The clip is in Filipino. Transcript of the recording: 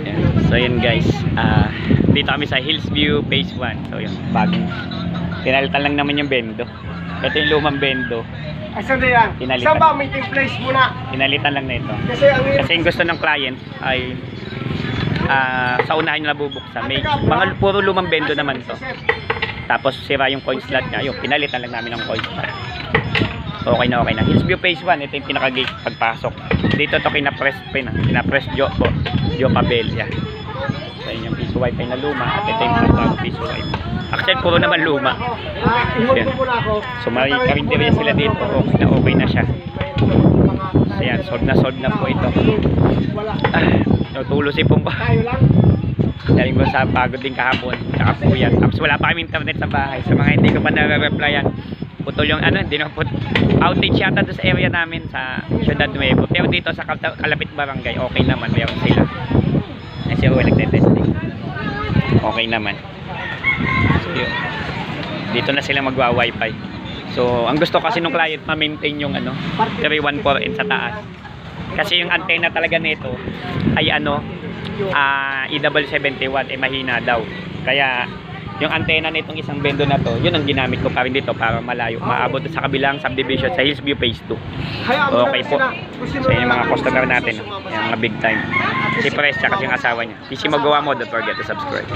Ayan. So yun guys, dito kami sa Hillsview Phase 1. So yun, bagong pinalitan lang naman yung bendo. Ito yung lumang bendo. Asan na yan? Pinalitan. Saan ba meeting place muna? Pinalitan lang na ito. Kasi Yung gusto ng client ay sa unahan nyo nabubuksan. May mga puro lumang bendo naman to. Tapos sira yung coin slot niya. Yung pinalitan lang namin ng coin slot. Okay na, okay na. Hillsview Phase 1, ito yung pinaka-gate pagpasok. Dito to kinapress Jokabel. So yun yung piso wifi na luma at ito yung pinaka piso wifi. Actually puro naman luma. Yan. So may karinderya sila dito. Okay na siya. So yan, solve na po ito. Tulo si Pumba. Daling ko sa pagod din kahapon. Tsaka po yan. Tapos wala pa kami internet sa bahay. Sa mga hindi ko pa nare-replyan. Putol yung hindi na outage yata doon sa area namin sa Ciudad Nuevo. Pero dito sa Kalapit Barangay, okay naman. Meron sila. Kasi ako nagte-testing. Okay naman. So, yun. Dito na sila magwa-wifi. So, ang gusto kasi nung client ma-maintain yung 314N sa taas. Kasi yung antenna talaga nito ay EW71 mahina daw. Kaya yung antenna nitong isang bendo na to, yun ang ginamit ko pa rin dito para malayo, maabot sa kabilang subdivision sa Hillsview Phase 2. Okay po. So yun yung mga customer natin, yung mga big time. Si Presya kasi yung asawa niya. PC Magawa mo, don't forget to subscribe.